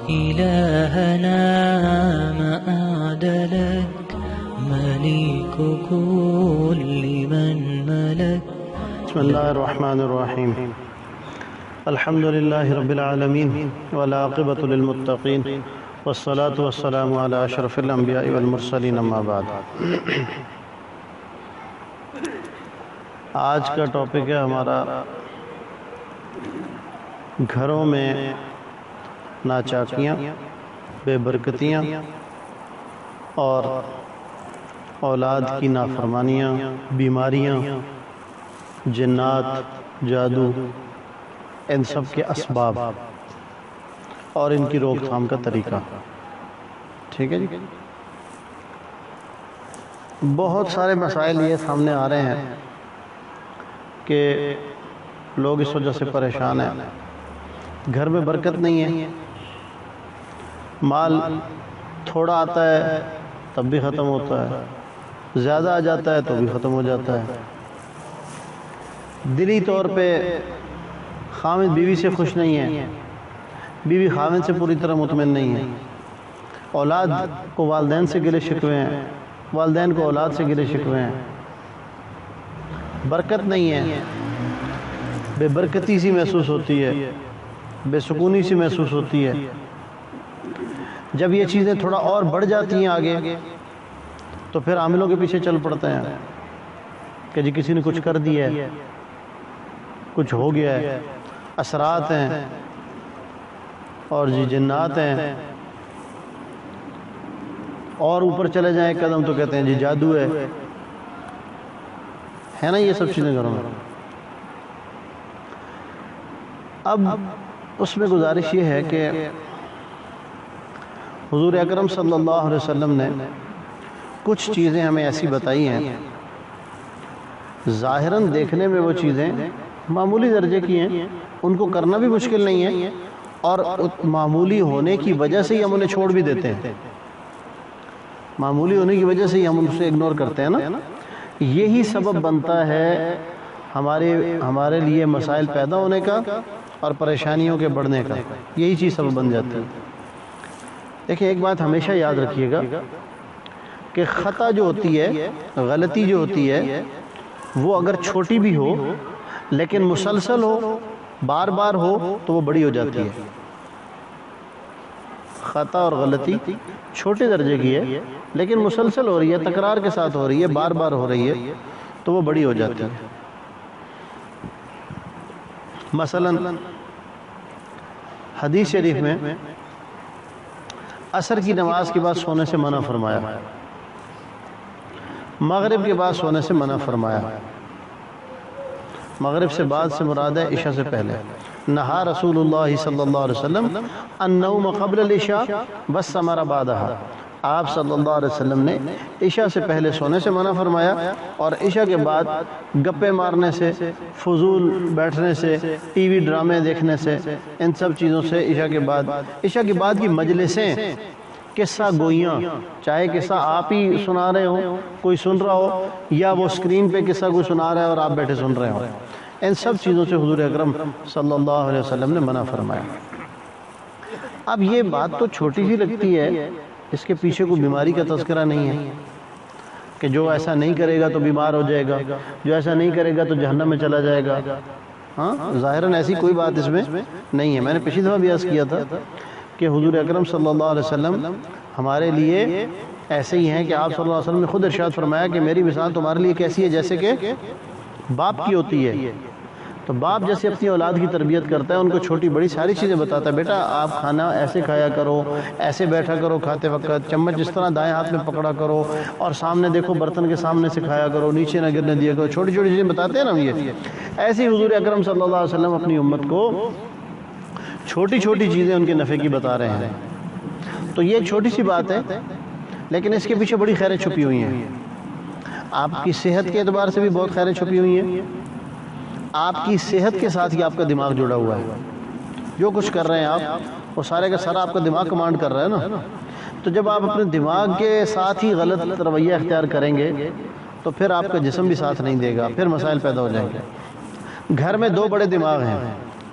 إلهنا مآد لك مليك كل من ملك. بسم الله الرحمن الرحيم. الحمد لله رب العالمين والعاقبة للمتقين والصلاة والسلام على أشرف الأنبياء والمرسلين أما بعد. آج کا ٹاپک ہے ہمارا گھروں میں ناچاکیاں، بے برکتیاں اور اولاد کی نافرمانیاں، بیماریاں، جنات، جادو، ان سب کے اسباب اور ان کی روک تھام کا طریقہ. ٹھیک ہے جی. بہت سارے مسائل یہ سامنے آ رہے ہیں کہ لوگ اس وجہ سے پریشان ہیں. گھر میں برکت نہیں ہے، مال تھوڑا آتا ہے تب بھی ختم ہوتا ہے، زیادہ آ جاتا ہے تو بھی ختم ہو جاتا ہے. دلی طور پہ خامد بیوی سے خوش نہیں ہے، بیوی خامد سے پوری طرح مطمئن نہیں ہے. اولاد کو والدین سے گلے شکوے ہیں، والدین کو اولاد سے گلے شکوے ہیں. برکت نہیں ہے، بے برکتی سی محسوس ہوتی ہے، بے سکونی سی محسوس ہوتی ہے. جب یہ چیزیں تھوڑا اور بڑھ جاتی ہیں آگے تو پھر عاملوں کے پیچھے چل پڑتے ہیں کہ جی کسی نے کچھ کر دیا ہے، کچھ ہو گیا ہے، اثرات ہیں اور جی جنات ہیں. اور اوپر چلے جائیں ایک قدم تو کہتے ہیں جی جادو ہے نا. یہ سب چیزیں گھروں میں. اب اس میں گزارش یہ ہے کہ حضور اکرم صلی اللہ علیہ وسلم نے کچھ چیزیں ہمیں ایسی بتائی ہیں، ظاہراً دیکھنے میں وہ چیزیں معمولی درجے کی ہیں، ان کو کرنا بھی مشکل نہیں ہے اور معمولی ہونے کی وجہ سے ہی ہم انہیں چھوڑ بھی دیتے ہیں. معمولی ہونے کی وجہ سے ہی ہم ان سے اگنور کرتے ہیں نا. یہی سبب بنتا ہے ہمارے لیے مسائل پیدا ہونے کا اور پریشانیوں کے بڑھنے کا. یہی چیز سبب بن جاتی ہے. دیکھیں ایک بات ہمیشہ یاد رکھیے گا کہ خطا جو ہوتی ہے، غلطی جو ہوتی ہے، وہ اگر چھوٹی بھی ہو لیکن مسلسل ہو، بار بار ہو تو وہ بڑی ہو جاتی ہے. خطا اور غلطی چھوٹے درجے کی ہے لیکن مسلسل ہو رہی ہے، تکرار کے ساتھ ہو رہی ہے، بار بار ہو رہی ہے تو وہ بڑی ہو جاتی ہے. مثلا حدیث شریف میں عصر کی نماز کے بعد سونے سے منع فرمایا، مغرب کے بعد سونے سے منع فرمایا. مغرب سے بعد سے مراد ہے عشاء سے پہلے. نہا رسول اللہ صلی اللہ علیہ وسلم النوم قبل العشاء والسمر بعدها. آپ صلی اللہ علیہ وسلم نے عشاء سے پہلے سونے سے منع فرمایا اور عشاء کے بعد گپے مارنے سے، فضول بیٹھنے سے، ٹی وی ڈرامے دیکھنے سے، ان سب چیزوں سے عشاء کے بعد کی مجلسیں، قصہ گوئیاں، چاہے قصہ آپ ہی سنا رہے ہو، کوئی سن رہا ہو، یا وہ سکرین پہ قصہ کوئی سنا رہا ہے اور آپ بیٹھے سن رہے ہو، ان سب چیزوں سے حضور اکرم صلی اللہ علیہ وسلم نے منع فرمایا. اب یہ بات تو چھوٹی سی لگتی ہے، اس کے پیچھے کوئی بیماری کا تذکرہ نہیں ہے کہ جو ایسا نہیں کرے گا تو بیمار ہو جائے گا، جو ایسا نہیں کرے گا تو جہنم میں چلا جائے گا. ہاں ظاہراً ایسی کوئی بات اس میں نہیں ہے. میں نے پچھلی دفعہ بھی عرض کیا تھا کہ حضور اکرم صلی اللہ علیہ وسلم ہمارے لیے ایسے ہی ہیں کہ آپ صلی اللہ علیہ وسلم نے خود ارشاد فرمایا کہ میری مثال تمہارے لیے کیسی ہے، جیسے کہ باپ کی ہوتی ہے. تو باپ جیسے اپنی اولاد کی تربیت کرتا ہے، ان کو چھوٹی بڑی ساری چیزیں بتاتا ہے. بیٹا آپ کھانا ایسے کھایا کرو، ایسے بیٹھا کرو کھاتے وقت، چمچ اس طرح دائیں ہاتھ میں پکڑا کرو اور سامنے دیکھو، برتن کے سامنے سے کھایا کرو، نیچے نہ گرنے دیا کرو. چھوٹی چھوٹی چیزیں بتاتے ہیں نا. یہ ایسے ہی حضور اکرم صلی اللہ علیہ وسلم اپنی امت کو چھوٹی چھوٹی چیزیں ان کے نفع کی بتا رہے ہیں. تو یہ ایک چھوٹی سی بات ہے لیکن اس کے پیچھے بڑی خیریں چھپی ہوئی ہیں. آپ کی صحت کے اعتبار سے بھی بہت خیریں چھپی ہوئی ہیں. آپ کی صحت کے ساتھ ہی آپ کا دماغ جڑا ہوا ہے. جو کچھ کر رہے ہیں آپ، وہ سارے کا سارا آپ کا دماغ کمانڈ کر رہا ہے نا. تو جب آپ اپنے دماغ کے ساتھ ہی غلط رویہ اختیار کریں گے تو پھر آپ کا جسم بھی ساتھ نہیں دے گا، پھر مسائل پیدا ہو جائیں گے. گھر میں دو بڑے دماغ ہیں،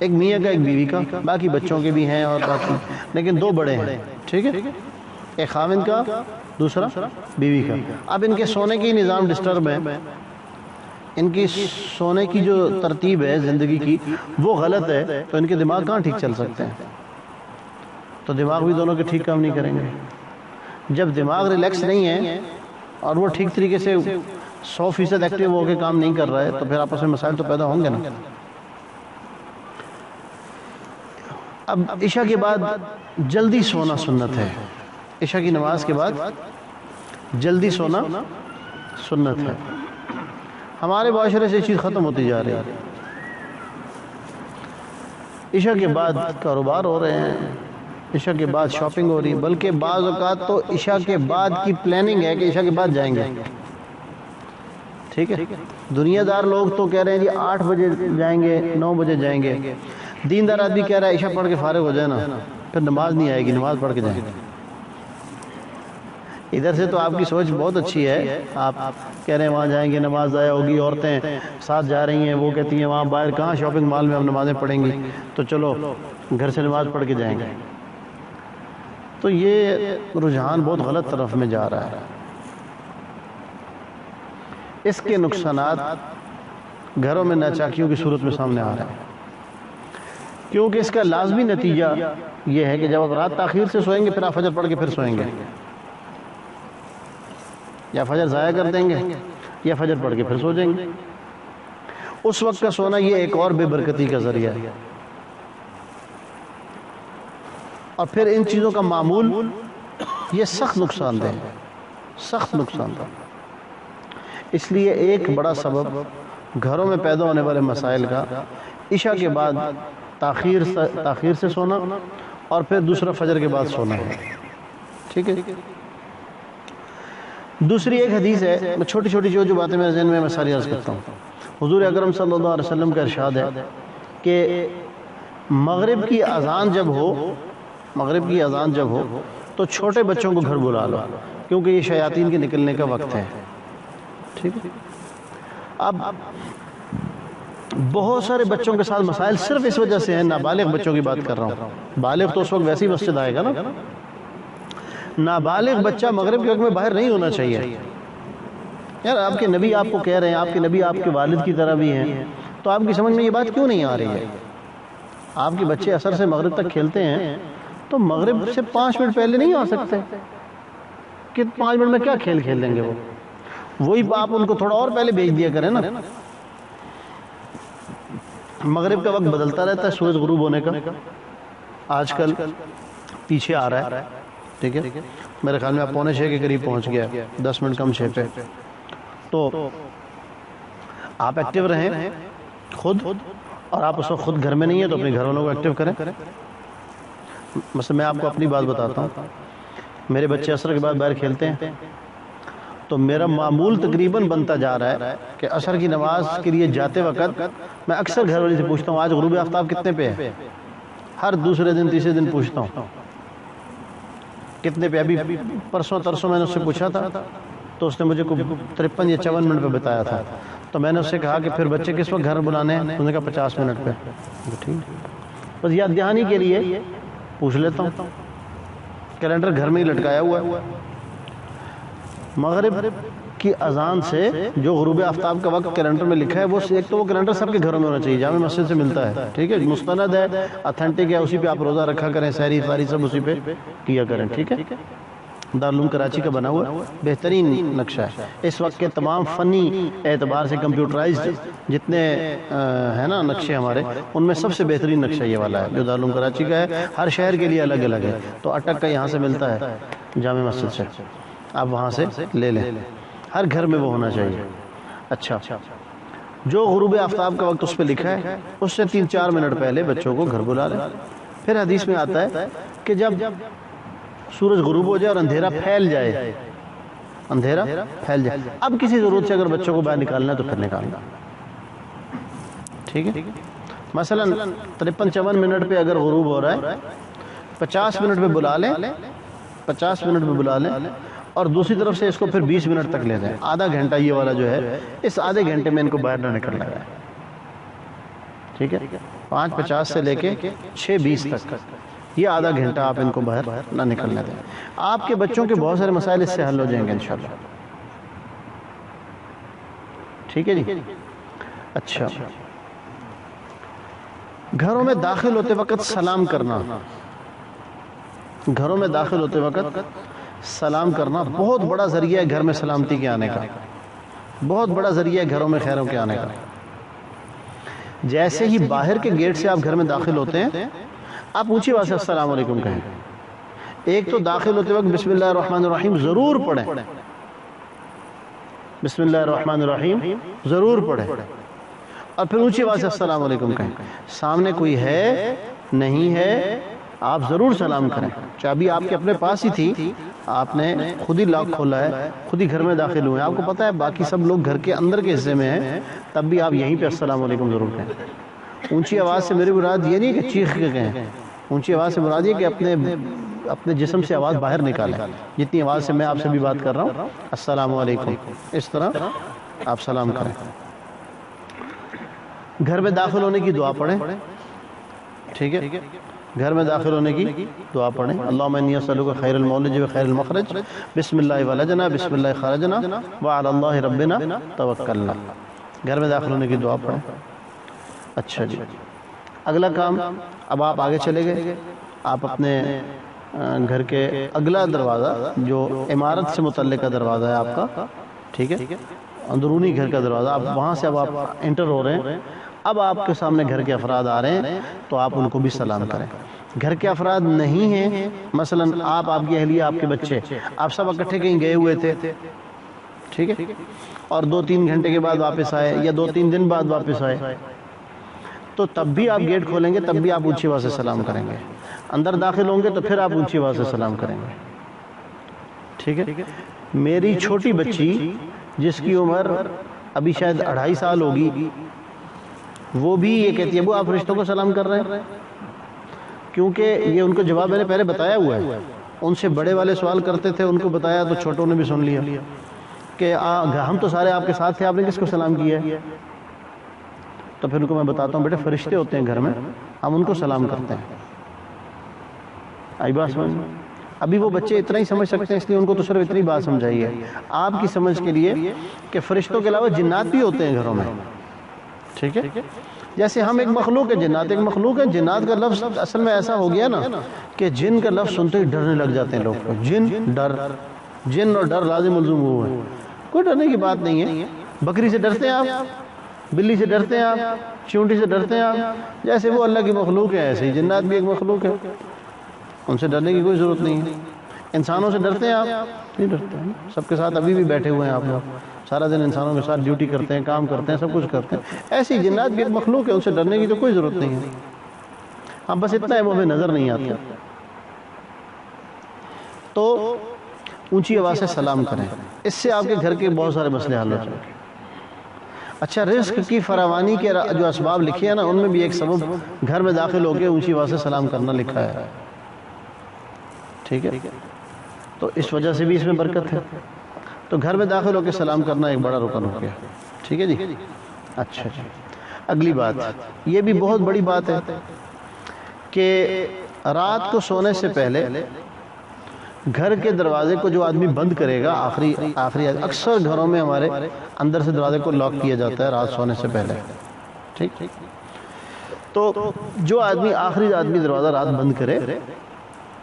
ایک میاں کا ایک بیوی کا، باقی بچوں کے بھی ہیں اور باقی، لیکن دو بڑے ہیں، ٹھیک ہے، ایک خاوند کا دوسرا بیوی کا۔ اب ان کے سونے کی نظام ڈسٹرب ہے، ان کی سونے کی جو ترتیب ہے زندگی کی وہ غلط ہے، تو ان کے دماغ کہاں ٹھیک چل سکتے ہیں؟ تو دماغ بھی دونوں کے ٹھیک کام نہیں کریں گے۔ جب دماغ ریلیکس نہیں ہے اور وہ ٹھیک طریقے سے 100% ایکٹیو ہو کے کام نہیں کر رہا ہے تو پھر آپس میں مسائل تو پیدا ہوں گے نا۔ اب عشاء کے بعد جلدی سونا سنت ہے، عشاء کی نماز کے بعد جلدی سونا سنت ہے۔ ہمارے معاشرے سے یہ چیز ختم ہوتی جا رہی ہے، عشاء کے بعد کاروبار ہو رہے ہیں، عشاء کے بعد شاپنگ ہو رہی ہے، بلکہ بعض اوقات تو عشاء کے بعد کی پلاننگ ہے کہ عشاء کے بعد جائیں گے، ٹھیک ہے۔ دنیا دار لوگ تو کہہ رہے ہیں جی 8 بجے جائیں گے، 9 بجے جائیں گے، دیندار آدمی کہہ رہا ہے عشاء پڑھ کے فارغ ہو جائے نا، پھر نماز نہیں آئے گی، نماز پڑھ کے جائیں گے۔ ادھر سے تو آپ کی سوچ بہت اچھی ہے، آپ کہہ رہے ہیں وہاں جائیں گے نماز ضائع ہوگی، عورتیں ساتھ جا رہی ہیں، وہ کہتی ہیں وہاں باہر کہاں شاپنگ مال میں ہم نمازیں پڑھیں گی، تو چلو گھر سے نماز پڑھ کے جائیں گے۔ تو یہ رجحان بہت غلط طرف میں جا رہا ہے۔ اس کے نقصانات گھروں میں ناچاکیوں کی صورت میں سامنے آ رہے ہیں، کیونکہ اس کا لازمی نتیجہ یہ ہے کہ جب آپ رات تاخیر سے سوئیں گے پھر آپ فجر پڑھ کے پھر سوئیں گے، یا فجر ضائع کر دیں گے یا فجر پڑھ کے پھر سو جائیں گے۔ اس وقت کا سونا یہ ایک اور بے برکتی کا ذریعہ ہے، اور پھر ان چیزوں کا معمول یہ سخت نقصان دہ ہے، سخت نقصان دہ۔ اس لیے ایک بڑا سبب گھروں میں پیدا ہونے والے مسائل کا عشاء کے بعد تاخیر سے سونا، اور پھر دوسرا فجر کے بعد سونا ہے، ٹھیک ہے۔ دوسری ایک حدیث ہے، میں چھوٹی چھوٹی جو باتیں میرے ذہن میں ساری عرض کرتا ہوں۔ حضور اکرم صلی اللہ علیہ وسلم کا ارشاد ہے کہ مغرب کی اذان جب ہو تو چھوٹے بچوں کو گھر بلا لو، کیونکہ یہ شیاطین کے نکلنے کا وقت ہے، ٹھیک ہے۔ اب بہت سارے بچوں کے ساتھ مسائل صرف اس وجہ سے ہیں، نابالغ بچوں کی بات کر رہا ہوں، بالغ تو اس وقت ویسے ہی مسجد آئے گا نا، نابالغ بچہ مغرب کے وقت میں باہر نہیں ہونا چاہیے۔ یار آپ کے نبی آپ کو کہہ رہے ہیں، آپ کے نبی آپ کے والد کی طرح بھی ہیں، تو آپ کی سمجھ میں یہ بات کیوں نہیں آ رہی ہے؟ آپ کے بچے عصر سے مغرب تک کھیلتے ہیں تو مغرب سے 5 منٹ پہلے نہیں آ سکتے کہ 5 منٹ میں کیا کھیل لیں گے وہ؟ وہی آپ ان کو تھوڑا اور پہلے بھیج دیا کریں نا۔ مغرب کا وقت بدلتا رہتا ہے سورج غروب ہونے کا، آج کل پیچھے آ رہا ہے، ٹھیک ہے، میرے خیال میں آپ 5:45 کے قریب پہنچ گیا، 10 منٹ کم 6 پہ۔ تو آپ ایکٹیو رہیں خود، اور آپ اس وقت خود گھر میں نہیں ہیں تو اپنے گھر والوں کو ایکٹیو کریں۔ مثلا میں آپ کو اپنی بات بتاتا ہوں، میرے بچے عصر کے بعد باہر کھیلتے ہیں تو میرا معمول تقریباً بنتا جا رہا ہے کہ عصر کی نماز کے لیے جاتے وقت میں اکثر گھر والے سے پوچھتا ہوں آج غروب آفتاب کتنے پہ ہے، ہر دوسرے دن تیسرے دن پوچھتا ہوں کتنے پہ۔ ابھی پرسوں ترسوں میں نے اس سے پوچھا تھا تو اس نے مجھے 53 یا 54 منٹ پہ بتایا تھا، تو میں نے اس سے کہا کہ پھر بچے کس وقت گھر بلانے ہیں؟ انہوں نے کہا 50 منٹ پہ۔ ٹھیک، بس یاد دہانی کے لیے پوچھ لیتا ہوں، کیلنڈر گھر میں ہی لٹکایا ہوا ہے۔ مغرب کی اذان سے جو غروب آفتاب کا وقت کیلنڈر میں لکھا ہے وہ ایک تو وہ کیلنڈر سب کے گھروں میں ہونا چاہیے، جامع مسجد سے ملتا ہے، ٹھیک ہے، مستند ہے، اتھینٹک ہے، اسی پہ آپ روزہ رکھا کریں، سحری افطاری سب اسی پہ کیا کریں، ٹھیک ہے۔ دارالعلوم کراچی کا بنا ہوا بہترین نقشہ ہے، اس وقت کے تمام فنی اعتبار سے کمپیوٹرائزڈ جتنے ہیں نا نقشے ہمارے، ان میں سب سے بہترین نقشہ یہ والا ہے جو دارالعلوم کراچی کا ہے، ہر شہر کے لیے الگ الگ ہے۔ تو اٹک کا یہاں سے ملتا ہے جامع مسجد سے، آپ وہاں سے لے لیں، ہر گھر میں وہ ہونا چاہیے۔ اچھا، جو غروب آفتاب کا وقت اس پہ لکھا ہے اس سے 3-4 منٹ پہلے بچوں کو گھر بلا لیں۔ پھر حدیث میں آتا ہے کہ جب سورج غروب ہو جائے اور اندھیرا پھیل جائے، اب کسی ضرورت سے اگر بچوں کو باہر نکالنا ہے تو پھر نکالنا، ٹھیک ہے۔ مثلا 53-54 منٹ پہ اگر غروب ہو رہا ہے 50 منٹ پہ بلا لیں، 50 منٹ پہ بلا لیں، اور دوسری طرف سے اس کو پھر 20 منٹ تک لے جائیں، آدھا گھنٹہ یہ والا جو ہے، اس آدھے گھنٹے میں ان کو باہر نہ نکلنا ہے، ٹھیک ہے، 5:50 سے لے کے 6:20 تک، یہ آدھا گھنٹہ آپ ان کو باہر نہ نکلنے دیں. آپ کے بچوں کے بہت سارے مسائل اس سے حل ہو جائیں گے انشاءاللہ. ٹھیک ہے جی. اچھا، گھروں میں داخل ہوتے وقت سلام کرنا، گھروں میں داخل ہوتے وقت سلام کرنا بہت بڑا ذریعہ ہے گھر میں سلامتی کے آنے کا، بہت بڑا ذریعہ ہے گھروں میں خیروں کے آنے کا. جیسے ہی باہر کے گیٹ سے آپ گھر میں داخل ہوتے ہیں، آپ اونچی آواز سے السلام علیکم کہیں. ایک تو داخل ہوتے وقت بسم اللہ الرحمن الرحیم ضرور پڑھیں، بسم اللہ الرحمن الرحیم ضرور پڑھیں، اور پھر اونچی آواز سے السلام علیکم کہیں. سامنے کوئی ہے نہیں ہے آپ ضرور سلام کریں. چابی آپ کے اپنے پاس ہی تھی، آپ نے خود ہی لاک کھولا ہے، خود ہی گھر میں داخل ہوئے ہیں، آپ کو پتہ ہے باقی سب لوگ گھر کے اندر کے حصے میں ہیں، تب بھی آپ یہیں پہ السلام علیکم ضرور کہیں. اونچی آواز سے میری مراد یہ نہیں کہ چیخ کے کہیں، اونچی آواز سے مراد یہ کہ اپنے جسم سے آواز باہر نکالیں. جتنی آواز سے میں آپ سے بھی بات کر رہا ہوں، السلام علیکم، اس طرح آپ سلام کریں. گھر میں داخل ہونے کی دعا پڑھیں. ٹھیک ہے، گھر میں داخل ہونے کی دعا پڑھیں. اللہم انی اسألک خیر المولج و خیر المخرج، بسم اللہ ولجنا بسم اللہ خرجنا وعلی اللہ ربنا توکلنا. گھر میں داخل ہونے کی دعا پڑھیں. اچھا جی، اگلا کام، اب آپ آگے چلے گئے، آپ اپنے گھر کے اگلا دروازہ جو عمارت سے متعلقہ دروازہ ہے آپ کا، ٹھیک ہے، اندرونی گھر کا دروازہ، آپ وہاں سے اب آپ انٹر ہو رہے ہیں. اب آپ کے سامنے گھر کے افراد آ رہے ہیں تو آپ ان کو بھی سلام کریں. گھر کے افراد نہیں ہیں، مثلا آپ کی اہلیہ، آپ کے بچے، آپ سب اکٹھے کہیں گئے ہوئے تھے، ٹھیک ہے، اور 2-3 گھنٹے کے بعد واپس آئے یا 2-3 دن بعد واپس آئے، تو تب بھی آپ گیٹ کھولیں گے، تب بھی آپ اونچی آواز سے سلام کریں گے. اندر داخل ہوں گے تو پھر آپ اونچی آواز سے سلام کریں گے. ٹھیک ہے. میری چھوٹی بچی جس کی عمر ابھی شاید 2.5 سال ہوگی، وہ بھی یہ کہتی ہے ابو آپ فرشتوں کو سلام کر رہے ہیں، کیونکہ یہ ان کو جواب میں نے پہلے بتایا ہوا ہے. ان سے بڑے والے سوال کرتے تھے، ان کو بتایا تو چھوٹوں نے بھی سن لیا کہ ہم تو سارے آپ کے ساتھ تھے، آپ نے کس کو سلام کیا ہے؟ تو پھر ان کو میں بتاتا ہوں بیٹے فرشتے ہوتے ہیں گھر میں، ہم ان کو سلام کرتے ہیں. آئی بات سمجھ؟ ابھی وہ بچے اتنا ہی سمجھ سکتے ہیں، اس لیے ان کو تو صرف اتنی بات سمجھائی ہے آپ کی سمجھ کے لیے کہ فرشتوں کے علاوہ جنات بھی ہوتے ہیں گھروں میں. ٹھیک ہے، جیسے ہم ایک مخلوق ہے، جنات ایک مخلوق ہے. جنات کا لفظ اصل میں ایسا ہو گیا نا کہ جن کا لفظ سنتے ہی ڈرنے لگ جاتے ہیں لوگ کو. جن اور ڈر لازم ملزوم ہوا ہے، کوئی ڈرنے کی بات نہیں ہے. بکری سے ڈرتے ہیں آپ، بلی سے ڈرتے ہیں آپ، چونٹی سے ڈرتے ہیں آپ، جیسے وہ اللہ کی مخلوق ہے ایسے ہی جنات بھی ایک مخلوق ہے، ان سے ڈرنے کی کوئی ضرورت نہیں ہے. انسانوں سے ڈرتے ہیں آپ؟ نہیں ڈرتے ہیں. سب کے ساتھ ابھی بھی بیٹھے ہوئے ہیں آپ لوگ، سارا دن انسانوں کے ساتھ ڈیوٹی کرتے ہیں، کام کرتے ہیں، سب کچھ کرتے ہیں. ایسی جنات بھی ایک مخلوق ہے، ان سے ڈرنے کی تو کوئی ضرورت نہیں ہے. ہاں بس اتنا ہے وہ ہمیں نظر نہیں آتا. تو اونچی آواز سے سلام کریں، اس سے آپ کے گھر کے بہت سارے مسئلے حل ہو جائیں گے. اچھا، رزق کی فراوانی کے جو اسباب لکھے ہیں نا، ان میں بھی ایک سبب گھر میں داخل ہو کے اونچی آواز سے سلام کرنا لکھا ہے. ٹھیک ہے، تو اس وجہ سے بھی اس میں برکت ہے. تو گھر میں داخل ہو کے سلام کرنا ایک بڑا رکن ہو گیا. ٹھیک ہے جی. اچھا جی، اگلی بات، یہ بھی بہت بڑی بات ہے کہ رات کو سونے سے پہلے گھر کے دروازے کو جو آدمی بند کرے گا، آخری اکثر گھروں میں ہمارے اندر سے دروازے کو لاک کیا جاتا ہے رات سونے سے پہلے. ٹھیک، تو جو آخری آدمی دروازہ رات بند کرے،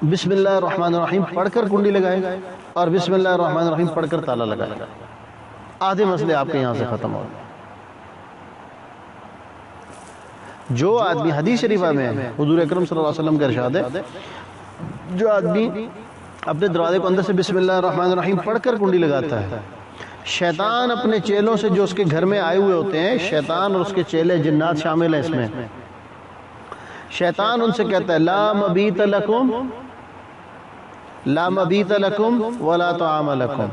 بسم اللہ الرحمن الرحیم پڑھ کر کنڈی لگائے اور بسم اللہ الرحمن الرحیم پڑھ کر تالا لگائے، آدھے مسئلے آپ کے یہاں سے ختم ہو گئے. جو آدمی، حدیث شریفہ میں حضور اکرم صلی اللہ علیہ وسلم کا ارشاد ہے، جو آدمی اپنے دروازے کو اندر سے بسم اللہ الرحمن الرحیم پڑھ کر کنڈی لگاتا ہے، شیطان اپنے چیلوں سے جو اس کے گھر میں آئے ہوئے ہوتے ہیں، شیطان اور اس کے چیلے جنات شامل ہیں اس میں، شیطان ان سے کہتا ہے لا مبیت لکم ولا طعام لکم،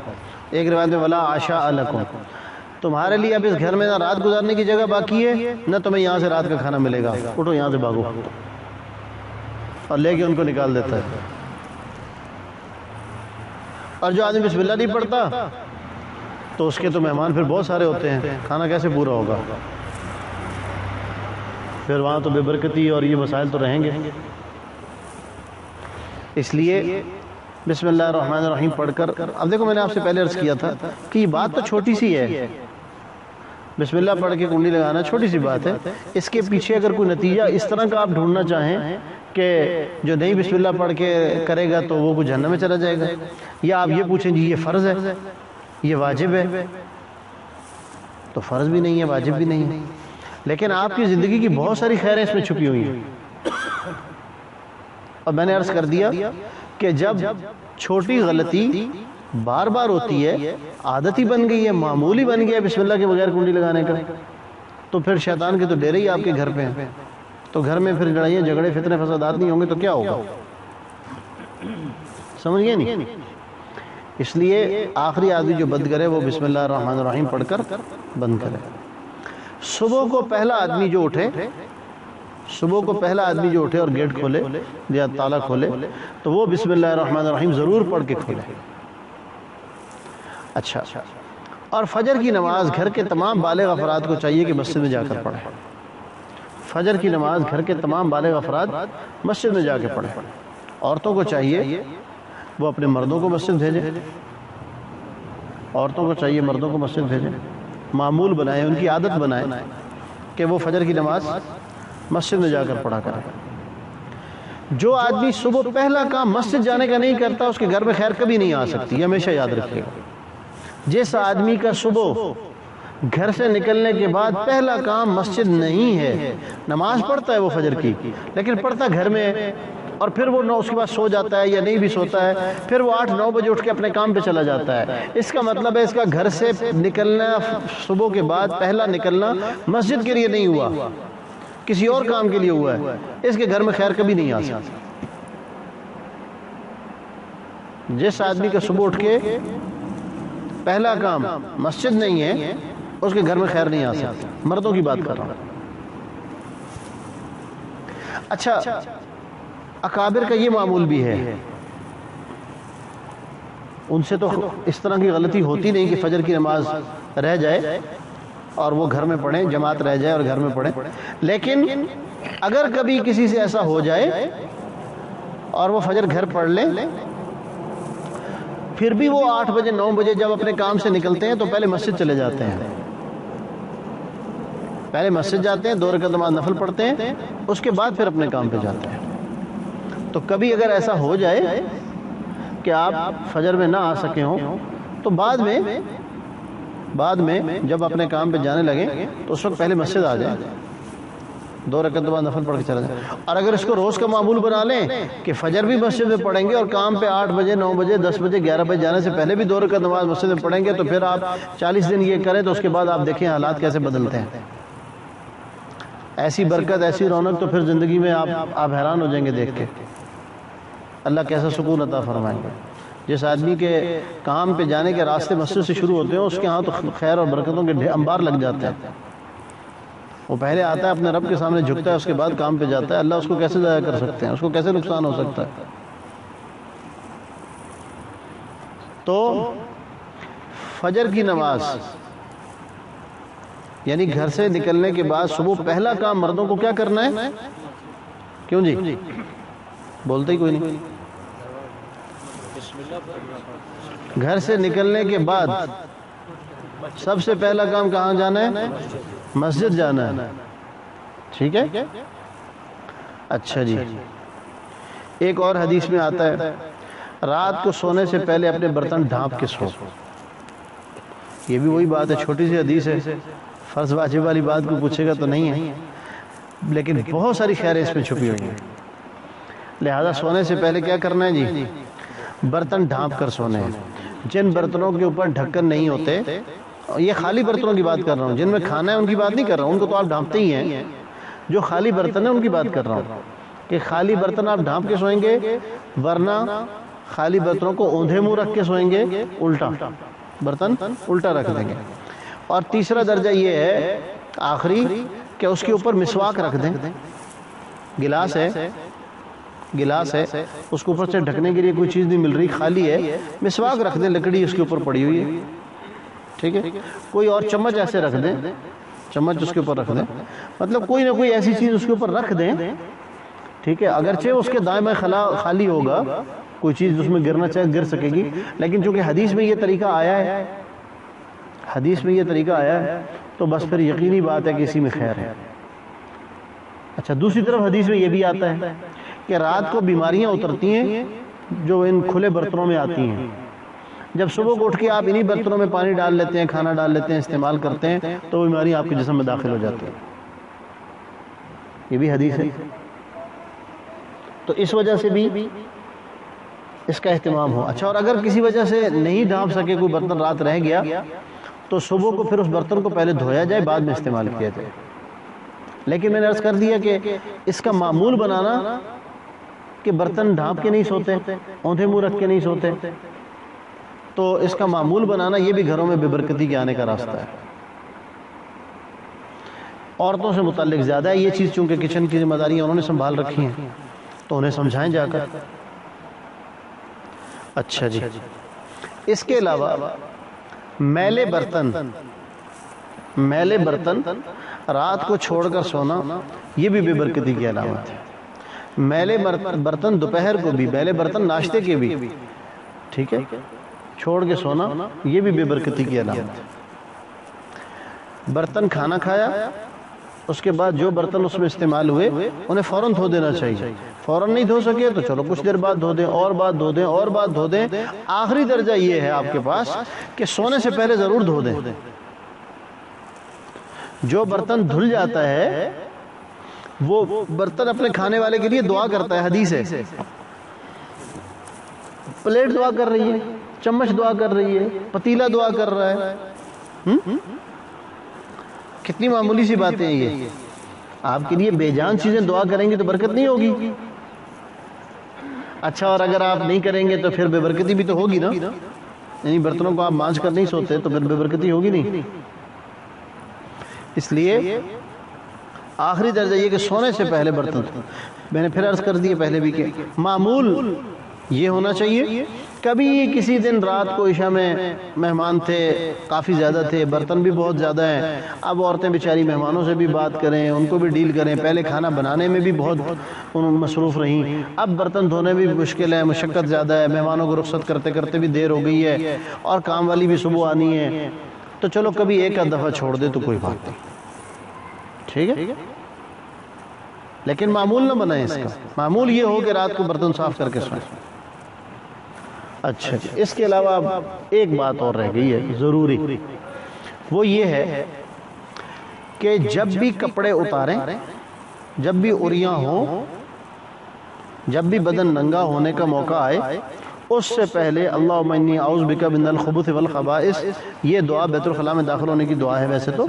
ایک روایت میں ولا عشاء لکم، تمہارے لیے اب اس گھر میں نہ رات گزارنے کی جگہ باقی ہے، نہ تمہیں یہاں سے رات کا کھانا ملے گا، اٹھو یہاں سے بھاگو، اور لے کے ان کو نکال دیتا ہے. اور جو آدمی بسم اللہ نہیں پڑھتا تو اس کے تو مہمان پھر بہت سارے ہوتے ہیں، کھانا کیسے پورا ہوگا. پھر وہاں تو بے برکتی اور یہ مسائل تو رہیں گے. اس لیے بسم اللہ الرحمن الرحیم پڑھ کر، اب دیکھو میں نے آپ سے پہلے عرض کیا تھا کہ یہ بات تو چھوٹی سی ہے، بسم اللہ پڑھ کے کنڈی لگانا چھوٹی سی بات ہے. اس کے پیچھے اگر کوئی نتیجہ اس طرح کا آپ ڈھونڈنا چاہیں کہ جو نہیں بسم اللہ پڑھ کے کرے گا تو وہ کوئی جہنم میں چلا جائے گا، یا آپ یہ پوچھیں جی یہ فرض ہے، یہ واجب ہے، تو فرض بھی نہیں ہے، واجب بھی نہیں ہے، لیکن آپ کی زندگی کی بہت ساری خیریں اس میں چھپی ہوئی ہیں. اور میں نے عرض کر دیا کہ جب چھوٹی غلطی بار بار ہوتی ہے، عادت ہی بن گئی ہے، معمولی بن گیا بسم اللہ کے بغیر کنڈی لگانے کا، تو پھر شیطان کے تو ڈیرے ہی آپ کے گھر پہ ہیں. تو گھر میں پھر لڑائیاں جھگڑے فتنے فسادات نہیں ہوں گے تو کیا ہوگا؟ سمجھ گئے نہیں؟ اس لیے آخری آدمی جو بند کرے وہ بسم اللہ الرحمن الرحیم پڑھ کر بند کرے. صبح کو پہلا آدمی جو اٹھے، صبح کو پہلا آدمی جو اٹھے اور گیٹ کھولے یا تالا کھولے تو وہ بسم اللہ الرحمن الرحیم ضرور پڑھ کے کھولے. اچھا، اور فجر کی نماز گھر کے تمام بالغ افراد کو چاہیے کہ مسجد میں جا کر پڑھیں. فجر کی نماز گھر کے تمام بالغ افراد مسجد میں جا کے پڑھیں. عورتوں کو چاہیے وہ اپنے مردوں کو مسجد بھیجیں، عورتوں کو چاہیے مردوں کو مسجد بھیجیں، معمول بنائیں، ان کی عادت بنائیں کہ وہ فجر کی نماز مسجد میں جا کر پڑھا کریں. جو آدمی صبح پہلا کام مسجد جانے کا نہیں کرتا اس کے گھر میں خیر کبھی نہیں آ سکتی، ہمیشہ یاد رکھے گا. جس آدمی کا صبح گھر سے نکلنے کے بعد پہلا کام مسجد نہیں ہے، نماز پڑھتا ہے وہ فجر کی لیکن پڑھتا گھر میں ہے، اور پھر وہ اس کے بعد سو جاتا ہے یا نہیں بھی سوتا ہے، پھر وہ 8-9 بجے اٹھ کے اپنے کام پہ چلا جاتا ہے. اس کا مطلب ہے اس کا گھر سے نکلنا صبح کے بعد پہلا نکلنا مسجد کے لیے نہیں ہوا، کسی اور کام کے لیے ہوا ہے. اس کے گھر میں خیر کبھی نہیں آ سکتی. جس آدمی کا صبح اٹھ کے پہلا کام مسجد نہیں ہے اس کے گھر میں خیر نہیں آ سکتی. مردوں کی بات کر رہا ہوں. اچھا، اکابر کا یہ معمول بھی ہے، ان سے تو اس طرح کی غلطی ہوتی نہیں کہ فجر کی نماز رہ جائے اور وہ گھر میں پڑھیں، جماعت رہ جائے اور گھر میں پڑھیں. لیکن اگر کبھی کسی سے ایسا ہو جائے اور وہ فجر گھر پڑھ لیں، پھر بھی وہ 8 بجے 9 بجے جب اپنے کام سے نکلتے ہیں تو پہلے مسجد چلے جاتے ہیں، پہلے مسجد جاتے ہیں، 2 رکعت نماز نفل پڑھتے ہیں، اس کے بعد پھر اپنے کام پہ جاتے ہیں. تو کبھی اگر ایسا ہو جائے کہ آپ فجر میں نہ آ سکے ہوں تو بعد میں جب اپنے کام پہ جانے لگیں تو اس وقت پہلے مسجد آ جائیں، 2 رکعت نماز نفل پڑھ کے چلا جائیں. اور اگر اس کو روز کا معمول بنا لیں کہ فجر بھی مسجد میں پڑھیں گے اور کام پہ 8 بجے 9 بجے 10 بجے 11 بجے جانے سے پہلے بھی 2 رکعت نماز مسجد میں پڑھیں گے تو پھر آپ 40 دن یہ کریں تو اس کے بعد آپ دیکھیں حالات کیسے بدلتے ہیں. ایسی برکت، ایسی رونق تو پھر زندگی میں آپ حیران ہو جائیں گے دیکھ کے. اللہ کیسا سکون عطا فرمائیں گے. جس آدمی کے کام پہ جانے کے راستے مسجد سے شروع ہوتے ہیں اس کے ہاں تو خیر اور برکتوں کے انبار لگ جاتے ہیں. وہ پہلے آتا ہے اپنے رب کے سامنے جھکتا ہے، اس کے بعد کام پہ جاتا ہے. اللہ اس کو کیسے ضائع کر سکتے ہیں؟ اس کو کیسے نقصان ہو سکتا ہے؟ تو فجر کی نماز یعنی گھر سے نکلنے کے بعد صبح پہلا کام مردوں کو کیا کرنا ہے؟ کیوں جی بولتے ہی کوئی نہیں. گھر سے نکلنے کے بعد سب سے پہلا کام کہاں جانا ہے؟ مسجد جانا ہے. ٹھیک ہے. اچھا جی، ایک اور حدیث میں آتا ہے رات کو سونے سے پہلے اپنے برتن ڈھانپ کے سو. یہ بھی وہی بات ہے، چھوٹی سی حدیث ہے، فرض واجب والی بات کو پوچھے گا تو نہیں ہے، لیکن بہت ساری خیریں اس میں چھپی ہوئی ہیں. لہذا سونے سے پہلے کیا کرنا ہے جی؟ برتن ڈھانپ کر سونے ہیں. جن برتنوں کے اوپر ڈھکن نہیں ہوتے، یہ خالی برتنوں کی بات کر رہا ہوں، جن میں کھانا ہے ان کی بات نہیں کر رہا ہوں، ان کو تو آپ ڈھانپتے ہی ہیں. جو خالی برتن ہیں ان کی بات کر رہا ہوں کہ خالی برتن آپ ڈھانپ کے سوئیں گے، ورنہ خالی برتنوں کو اوندھے منہ رکھ کے سوئیں گے، الٹا برتن الٹا رکھ دیں گے. اور تیسرا درجہ یہ ہے آخری کہ اس کے اوپر مسواک رکھ دیں. گلاس ہے اس کے اوپر سے ڈھکنے کے لیے کوئی چیز نہیں مل رہی، خالی ہے، مسواک رکھ دیں، لکڑی اس کے اوپر پڑی ہوئی ہے. ٹھیک ہے. کوئی اور چمچ ایسے رکھ دیں چمچ اس کے اوپر رکھ دیں، مطلب کوئی نہ کوئی ایسی چیز اس کے اوپر رکھ دیں، ٹھیک ہے، اگرچہ اس کے دائیں بائیں خالی ہوگا، کوئی چیز اس میں گرنا چاہے گر سکے گی، لیکن چونکہ حدیث میں یہ طریقہ آیا ہے، حدیث میں یہ طریقہ آیا ہے، تو بس پھر یقینی بات ہے کہ اسی میں خیر ہے۔ اچھا، دوسری طرف حدیث میں یہ بھی آتا ہے کہ رات کو بیماریاں اترتی ہیں جو ان کھلے برتنوں میں آتی ہیں، جب صبح کو اٹھ کے آپ انہی برتنوں میں پانی ڈال لیتے ہیں، کھانا ڈال لیتے ہیں، استعمال کرتے ہیں، تو بیماریاں آپ کے جسم میں داخل ہو جاتی ہیں، یہ بھی حدیث ہے۔ تو اس وجہ سے بھی اس کا اہتمام ہو۔ اچھا، اور اگر کسی وجہ سے نہیں ڈھانپ سکے، کوئی برتن رات رہ گیا، تو صبح کو پھر اس برتن کو پہلے دھویا جائے، بعد میں استعمال کیا جائے۔ لیکن میں نے عرض کر دیا کہ اس کا معمول بنانا کہ برتن ڈھانپ کے نہیں سوتے، اوندھے منہ رکھ کے نہیں سوتے، تو اس کا معمول بنانا یہ بھی گھروں میں بے برکتی کے آنے کا راستہ ہے۔ عورتوں سے متعلق زیادہ ہے یہ چیز، چونکہ کچن کی ذمہ داریاں انہوں نے سنبھال رکھی ہیں، تو انہیں سمجھائیں جا کر۔ اچھا جی، اس کے علاوہ میلے برتن رات کو چھوڑ کر سونا، یہ بھی بے برکتی کی علامت ہے۔ میلے برتن دوپہر کو بھی، میلے برتن ناشتے کے بھی، ٹھیک ہے، چھوڑ کے سونا، یہ بھی بے برکتی کی علامت ہے۔ برتن کھانا کھایا، اس کے بعد جو برتن اس میں استعمال ہوئے انہیں فوراً دھو دینا چاہیے، فوراً نہیں دھو سکے تو چلو کچھ دیر بعد دھو دیں، اور بعد دھو دیں، اور بعد دھو دیں۔ آخری درجہ یہ ہے آپ کے پاس کہ سونے سے پہلے ضرور دھو دیں۔ جو برتن دھل جاتا ہے وہ برتن اپنے کھانے والے کے لیے دعا کرتا ہے، حدیث ہے، پلیٹ دعا کر رہی ہے، چمچ دعا کر رہی ہے، پتیلا دعا کر رہا ہے۔ کتنی معمولی سی باتیں ہیں یہ، آپ کے لیے بے جان چیزیں دعا کریں گے تو برکت نہیں ہوگی۔ اچھا، اور اگر آپ نہیں کریں گے تو پھر بے برکتی بھی تو ہوگی نا، یعنی برتنوں کو آپ مانجھ کر نہیں سوتے تو پھر بے برکتی ہوگی نہیں۔ اس لیے آخری درجہ یہ کہ سونے سے پہلے برتن، میں نے پھر عرض کر دیا پہلے بھی کہ معمول یہ ہونا چاہیے۔ کبھی کسی دن رات کو عشاء میں مہمان تھے، کافی زیادہ تھے، برتن بھی بہت زیادہ ہیں، اب عورتیں بیچاری مہمانوں سے بھی بات کریں، ان کو بھی ڈیل کریں، پہلے کھانا بنانے میں بھی بہت مصروف رہیں، اب برتن دھونے بھی مشکل ہے، مشقت زیادہ ہے، مہمانوں کو رخصت کرتے کرتے بھی دیر ہو گئی ہے، اور کام والی بھی صبح آنی ہے، تو چلو کبھی ایک آدھ دفعہ چھوڑ دے تو کوئی بات نہیں، ٹھیک ہے، لیکن معمول نہ بنائیں اس کا۔ معمول یہ ہو کہ رات کو برتن صاف کر کے سوئیں۔ اچھا، اس کے علاوہ اب ایک بات اور رہ گئی ہے ضروری، وہ یہ ہے کہ جب بھی کپڑے اتاریں، جب بھی عریاں ہوں، جب بھی بدن ننگا ہونے کا موقع آئے، اس سے پہلے اللہم انی اعوذ بک من الخبث والخبائث، یہ دعا بیت الخلاء میں داخل ہونے کی دعا ہے ویسے تو،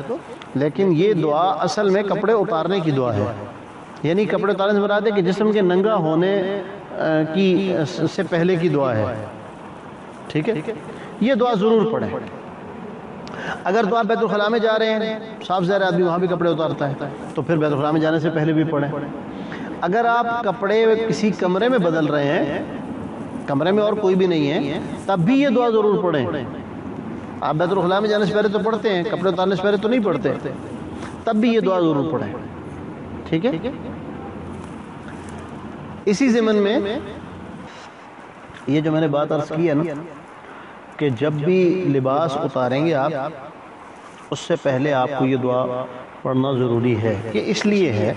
لیکن یہ دعا اصل میں کپڑے اتارنے کی دعا ہے، یعنی کپڑے اتارنے سے مراد ہے کہ جسم کے ننگا ہونے کی سے پہلے کی دعا ہے، ٹھیک ہے، یہ دعا ضرور پڑھیں۔ اگر تو آپ بیت الخلاء میں جا رہے ہیں، صاف ظاہر آدمی وہاں بھی کپڑے اتارتا ہے، تو پھر بیت الخلاء میں جانے سے پہلے بھی پڑھیں۔ اگر آپ کپڑے کسی کمرے میں بدل رہے ہیں، کمرے میں اور کوئی بھی نہیں ہے، تب بھی یہ دعا ضرور پڑھیں۔ آپ بیت الخلاء میں جانے سے پہلے تو پڑھتے ہیں، کپڑے اتارنے سے پہلے تو نہیں پڑھتے، تب بھی یہ دعا ضرور پڑھیں، ٹھیک ہے۔ اسی ضمن میں یہ جو میں نے بات عرض کی ہے نا کہ جب بھی لباس اتاریں گے آپ، اس سے پہلے آپ کو یہ دعا پڑھنا ضروری ہے، کہ اس لیے ہے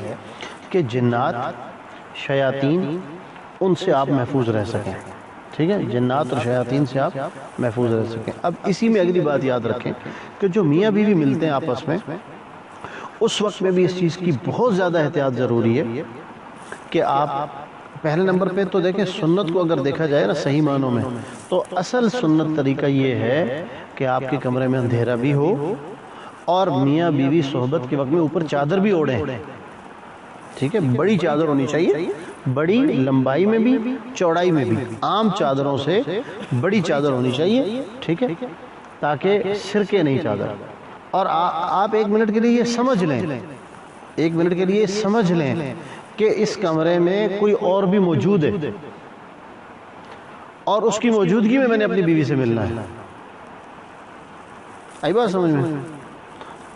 کہ جنات، شیاطین، ان سے آپ محفوظ رہ سکیں، ٹھیک ہے، جنات اور شیاطین سے آپ محفوظ رہ سکیں۔ اب اسی میں اگلی بات یاد رکھیں کہ جو میاں بیوی ملتے ہیں آپس میں، اس وقت میں بھی اس چیز کی بہت زیادہ احتیاط ضروری ہے کہ آپ پہلے نمبر پہ تو دیکھیں، سنت کو اگر دیکھا جائے نا صحیح معنوں میں، تو اصل سنت طریقہ یہ ہے کہ آپ کے کمرے میں اندھیرا بھی ہو اور میاں بیوی صحبت کے وقت میں اوپر چادر بھی اوڑھیں، ٹھیک ہے، بڑی چادر ہونی چاہیے، بڑی لمبائی میں بھی چوڑائی میں بھی، عام چادروں سے بڑی چادر ہونی چاہیے، ٹھیک ہے، تاکہ سرکے نہیں چادر۔ اور آپ ایک منٹ کے لیے یہ سمجھ لیں، ایک منٹ کے لیے سمجھ لیں کہ اس کمرے میں کوئی اور بھی موجود ہے اور اس کی موجودگی میں نے اپنی بیوی سے ملنا ہے۔ آئی بات سمجھ میں؟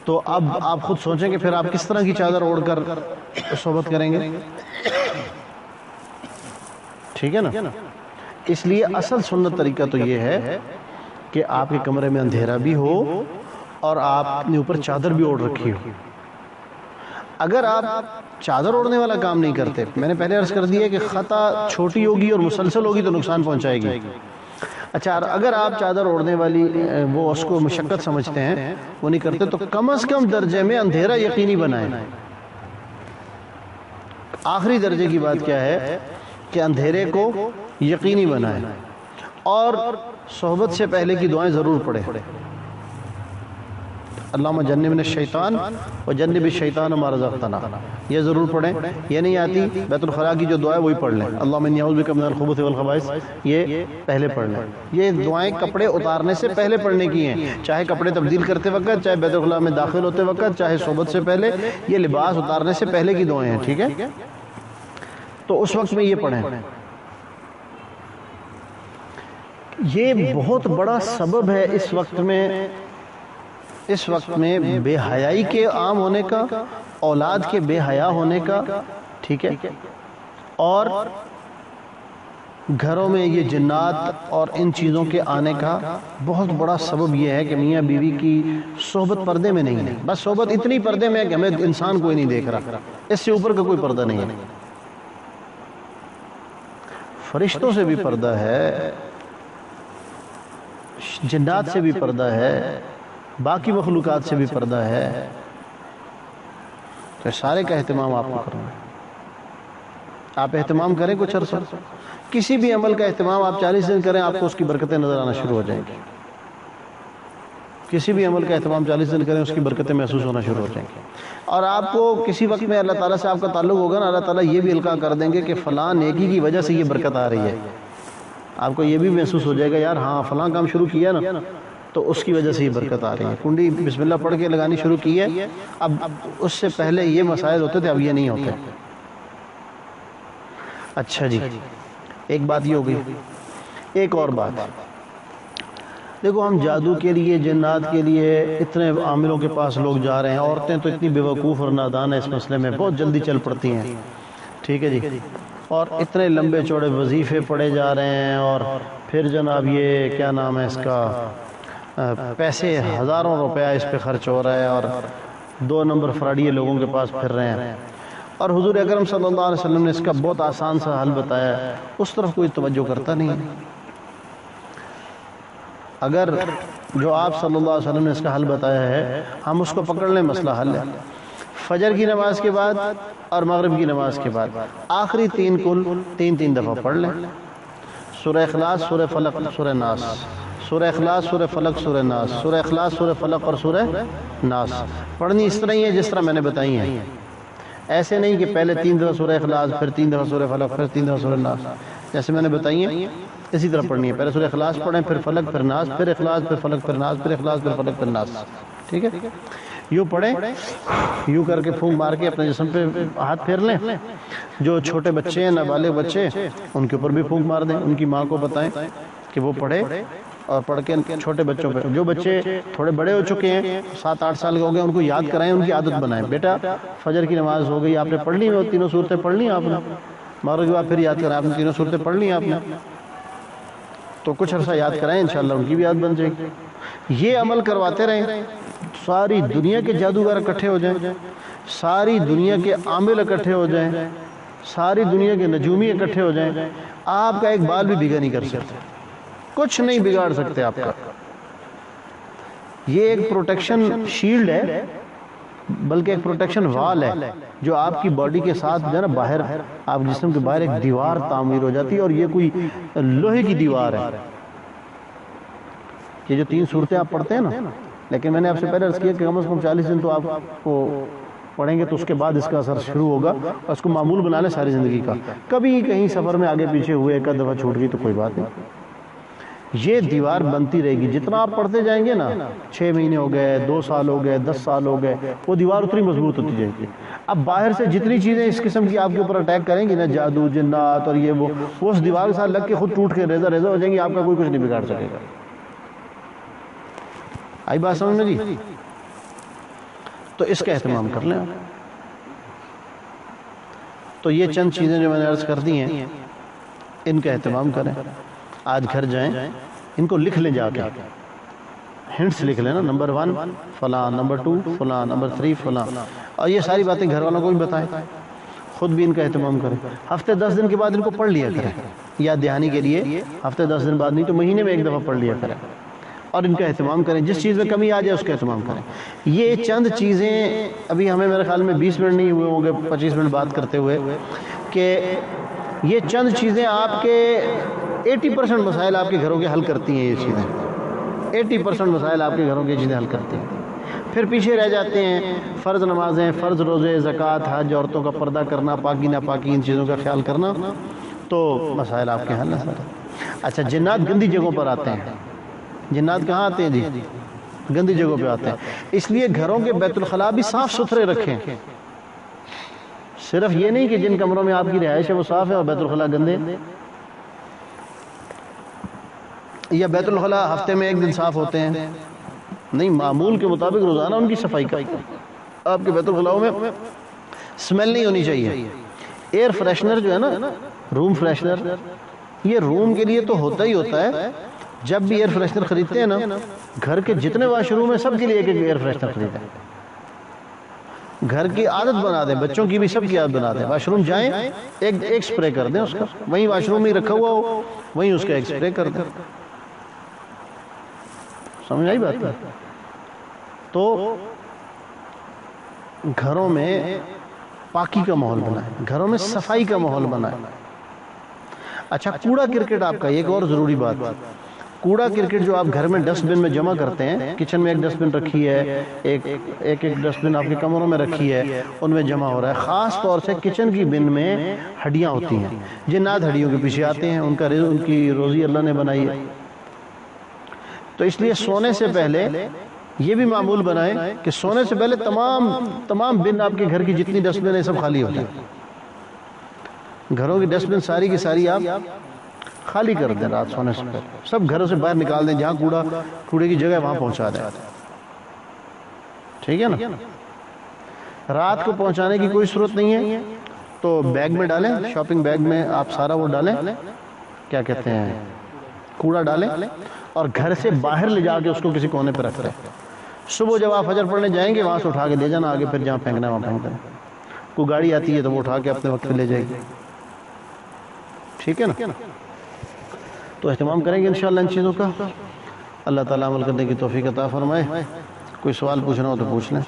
تو اب آپ خود سوچیں کہ پھر آپ کس طرح کی چادر اوڑھ کر صحبت کریں گے. ٹھیک ہے نا. اس لیے اصل سنت طریقہ تو یہ ہے کہ آپ کے کمرے میں اندھیرا بھی ہو اور آپ اپنے اوپر چادر بھی اوڑھ رکھی ہو. اگر آپ چادر اوڑھنے والا کام نہیں کرتے، میں نے پہلے عرض کر دیا کہ خطا چھوٹی ہوگی اور مسلسل ہوگی تو نقصان پہنچائے گی. اچھا، اگر آپ چادر اوڑھنے والی وہ اس کو مشقت سمجھتے ہیں، وہ نہیں کرتے، تو کم از کم درجے میں اندھیرا یقینی بنائیں. آخری درجے کی بات کیا ہے کہ اندھیرے کو یقینی بنائیں اور صحبت سے پہلے کی دعائیں ضرور پڑھیں. اللہم جنبنا الشیطان وجنب الشیطان ما رزقتنا، یہ ضرور پڑھیں. یہ نہیں آتی بیت الخلاء کی جو دعا ہے وہی پڑھ لیں. اللہم انی اعوذ بک من الخبث والخبائث، یہ پہلے پڑھ لیں. یہ دعائیں کپڑے اتارنے سے پہلے پڑھنے کی ہیں، چاہے کپڑے تبدیل کرتے وقت، چاہے بیت الخلاء میں داخل ہوتے وقت، چاہے صحبت سے پہلے. یہ لباس اتارنے سے پہلے کی دعائیں ہیں. ٹھیک ہے، تو اس وقت میں یہ پڑھیں. یہ بہت بڑا سبب ہے اس وقت میں بے حیائی کے عام ہونے کا، اولاد کے بے حیا ہونے کا. ٹھیک ہے، اور گھروں میں یہ جنات اور ان چیزوں کے آنے کا بہت بڑا سبب یہ ہے کہ میاں بیوی کی صحبت پردے میں نہیں ہے. بس صحبت اتنی پردے میں ہے کہ ہمیں انسان کوئی نہیں دیکھ رہا، اس سے اوپر کا کوئی پردہ نہیں ہے. فرشتوں سے بھی پردہ ہے، جنات سے بھی پردہ ہے، باقی مخلوقات سے بھی پردہ ہے. تو سارے کا اہتمام آپ کو کرنا ہے. آپ اہتمام کریں کچھ عرصہ، کسی بھی عمل کا اہتمام آپ 40 دن کریں، آپ کو اس کی برکتیں نظر آنا شروع ہو جائیں گی. کسی بھی عمل کا اہتمام 40 دن کریں، اس کی برکتیں محسوس ہونا شروع ہو جائیں گی. اور آپ کو کسی وقت میں اللہ تعالیٰ سے آپ کا تعلق ہوگا نا، اللہ تعالیٰ یہ بھی القاء کر دیں گے کہ فلاں نیکی کی وجہ سے یہ برکت آ رہی ہے. آپ کو یہ بھی محسوس ہو جائے گا یار ہاں فلاں کام شروع کیا نا تو اس کی وجہ سے یہ برکت آ رہی ہے. کنڈی بسم اللہ پڑھ کے لگانی شروع کی ہے، اب اس سے پہلے یہ مسائل ہوتے تھے، اب یہ نہیں ہوتے. اچھا جی، ایک بات یہ ہو گئی. ایک اور بات، دیکھو ہم جادو کے لیے، جنات کے لیے اتنے عاملوں کے پاس لوگ جا رہے ہیں. عورتیں تو اتنی بیوقوف اور نادان ہیں اس مسئلے میں، بہت جلدی چل پڑتی ہیں. ٹھیک ہے جی، اور اتنے لمبے چوڑے وظیفے پڑے جا رہے ہیں، اور پھر جناب یہ کیا نام ہے اس کا، پیسے ہزاروں روپیہ اس پہ خرچ ہو رہا ہے، اور 2 نمبر فراڈیے لوگوں کے پاس پھر رہے ہیں. اور حضور اکرم صلی اللہ علیہ وسلم نے اس کا بہت آسان سا حل بتایا ہے، اس طرف کوئی توجہ کرتا نہیں ہے. اگر جو آپ صلی اللہ علیہ وسلم نے اس کا حل بتایا ہے ہم اس کو پکڑ لیں، مسئلہ حل ہے. فجر کی نماز کے بعد اور مغرب کی نماز کے بعد آخری 3 کل 3 دفعہ پڑھ لیں. سورہ اخلاص، سورہ فلق، سورہ ناس. سورہ اخلاص، سورہ فلق، سورہ ناس. سورہ اخلاص، سورہ فلق اور سورہ ناس پڑھنی اس طرح ہی ہے جس طرح میں نے بتائی ہیں. ایسے نہیں کہ پہلے 3 دفعہ سورہ اخلاص، پھر 3 دفعہ سورہ فلق، پھر 3 دفعہ سورہ ناس. جیسے میں نے بتائی ہیں اسی طرح پڑھنی ہے. پہلے سورہ اخلاص پڑھیں، پھر فلق، پھر ناس، پھر اخلاص، پھر فلق، پھر ناس، پھر اخلاص، پھر فلق، پھر ناس. ٹھیک ہے، یوں پڑھیں، یوں کر کے پھونک مار کے اپنے جسم پہ ہاتھ پھیر لیں. جو چھوٹے بچے ہیں، نابالغ بچے، ان کے اوپر بھی پھونک مار دیں. ان کی ماں کو بتائیں کہ وہ پڑھے، اور پڑھ کے چھوٹے بچوں پہ، جو بچے تھوڑے بڑے ہو چکے ہیں 7-8 سال کے ہو گئے، ان کو یاد کرائیں، ان کی عادت بنائیں. بیٹا فجر کی نماز ہو گئی، آپ نے پڑھ لی، وہ 3 صورتیں پڑھ لی آپ نے، مغرب کے بعد پھر یاد کرائیں، آپ نے 3 صورتیں پڑھ لی آپ نے، تو کچھ عرصہ یاد کرائیں، انشاءاللہ ان کی بھی عادت بن جائے گی. یہ عمل کرواتے رہیں، ساری دنیا کے جادوگر اکٹھے ہو جائیں، ساری دنیا کے عامل اکٹھے ہو جائیں، ساری دنیا کے نجومی اکٹھے ہو جائیں، آپ کا ایک بال بھی بھیگا نہیں کر سکتے، کچھ نہیں بگاڑ سکتے آپ کا. یہ ایک پروٹیکشن شیلڈ ہے، بلکہ ایک پروٹیکشن وال ہے جو آپ کی باڈی کے ساتھ جو ہے نا باہر، آپ جسم کے باہر ایک دیوار تعمیر ہو جاتی ہے، اور یہ کوئی لوہے کی دیوار ہے. یہ جو 3 صورتیں آپ پڑھتے ہیں نا، لیکن میں نے آپ سے پہلے عرض کیا کہ کم از کم 40 دن تو آپ کو پڑھیں گے تو اس کے بعد اس کا اثر شروع ہوگا، اور اس کو معمول بنا لیں ساری زندگی کا. کبھی کہیں سفر میں آگے پیچھے ہوئے، ایک دفعہ چھوٹ گئی تو کوئی بات نہیں، یہ دیوار بنتی رہے گی. جتنا آپ پڑھتے جائیں گے نا، 6 مہینے ہو گئے، 2 سال ہو گئے، 10 سال ہو گئے، وہ دیوار اتنی مضبوط ہوتی جائے گی. اب باہر سے جتنی چیزیں اس قسم کی آپ کے اوپر اٹیک کریں گی نا، جادو، جنات اور یہ وہ اس دیوار کے ساتھ لگ کے خود ٹوٹ کے ریزہ ریزہ ہو جائیں گی، آپ کا کوئی کچھ نہیں بگاڑ سکے گا. آئی بات سمجھ میں جی؟ تو اس کا اہتمام کر لیں. تو یہ چند چیزیں جو میں نے عرض کر دی ہیں ان کا اہتمام کریں. آج گھر جائیں ان کو لکھ لیں، جا کے ہنٹس لکھ لیں نا، نمبر 1 فلاں، نمبر 2 فلاں، نمبر 3 فلاں، اور یہ ساری باتیں گھر والوں کو بھی بتائیں، خود بھی ان کا اہتمام کریں. ہفتے 10 دن کے بعد ان کو پڑھ لیا کریں، یاد دہانی کے لیے ہفتے 10 دن بعد نہیں تو مہینے میں ایک دفعہ پڑھ لیا کریں، اور ان کا اہتمام کریں. جس چیز میں کمی آ جائے اس کا اہتمام کریں. یہ چند چیزیں ابھی ہمیں میرے خیال میں 20 منٹ نہیں ہوئے ہوں گے 25 منٹ بات کرتے ہوئے، کہ یہ چند چیزیں آپ کے 80% مسائل آپ کے گھروں کے حل کرتی ہیں. یہ چیزیں 80% مسائل آپ کے گھروں کی چیزیں حل کرتی ہیں. پھر پیچھے رہ جاتے ہیں فرض نمازیں، فرض روزے، زکوٰۃ، حج، عورتوں کا پردہ کرنا، پاکی ناپاکی، ان چیزوں کا خیال کرنا، تو مسائل آپ کے حل ہیں سارے. اچھا، جنات گندی جگہوں پر آتے ہیں. جنات کہاں آتے ہیں جی؟ گندی جگہوں پہ آتے ہیں. اس لیے گھروں کے بیت الخلاء بھی صاف ستھرے رکھیں. صرف یہ نہیں کہ جن کمروں میں آپ کی رہائش ہے وہ صاف ہے اور بیت الخلاء گندے، یا بیت الخلاء ہفتے میں ایک دن صاف ہوتے ہیں. نہیں، معمول کے مطابق روزانہ ان کی صفائی کا. آپ کے بیت الخلاء میں سمیل نہیں ہونی چاہیے. ایئر فریشنر جو ہے نا، روم فریشنر، یہ روم کے لیے تو ہوتا ہی ہوتا ہے. جب بھی ایئر فریشنر خریدتے ہیں نا، گھر کے جتنے واش روم ہیں سب کے لیے ایک ایک ایئر فریشنر خریدیں. گھر کی عادت بنا دیں، بچوں کی بھی سب کی عادت بنا دیں. واش روم جائیں ایک سپرے کر دیں اس کا، وہیں واش روم میں رکھا ہوا ہو وہیں اس کا ایک سپرے کر دیں. سمجھ آئی بات ہے؟ تو گھروں میں پاکی کا ماحول بنائیں، گھروں میں صفائی کا ماحول بنائیں. اچھا، کوڑا کرکٹ آپ کا ایک اور ضروری بات، کوڑا کرکٹ جو آپ گھر میں ڈسٹ بن میں جمع کرتے ہیں، کچن میں ایک ڈسٹ بن رکھی ہے، ایک ڈسٹ بن آپ کے کمروں میں رکھی ہے، ان میں جمع ہو رہا ہے. خاص طور سے کچن کی بن میں ہڈیاں ہوتی ہیں، جنات ہڈیوں کے پیچھے آتے ہیں، ان کی روزی اللہ نے بنائی ہے. تو اس لیے سونے سے پہلے یہ بھی معمول بنائیں کہ سونے سے پہلے تمام بن آپ کے گھر کی جتنی ڈسٹ بن ہے سب خالی ہو جائیں. گھروں کی ڈسٹ بن ساری کی ساری آپ خالی کر دیں رات سونے سے پہلے. سب گھروں سے باہر نکال دیں، جہاں کوڑے کی جگہ وہاں پہنچا دیں. ٹھیک ہے نا؟ رات کو پہنچانے کی کوئی ضرورت نہیں ہے تو بیگ میں ڈالیں، شاپنگ بیگ میں آپ سارا وہ ڈالیں، کیا کہتے ہیں، کوڑا ڈالیں، اور گھر سے باہر لے جا کے اس کو کسی کونے پہ رکھ دیں. صبح جب آپ فجر پڑھنے جائیں گے وہاں سے اٹھا کے لے جانا، آگے پھر جہاں پھینکنا ہے وہاں پھینک دینا. کوئی گاڑی آتی ہے تو وہ اٹھا کے اپنے وقت پہ لے جائے گی. ٹھیک ہے نا؟ تو اہتمام کریں گے انشاءاللہ ان چیزوں کا. اللہ تعالیٰ عمل کرنے کی توفیق عطا فرمائے. کوئی سوال پوچھنا ہو تو پوچھ لیں.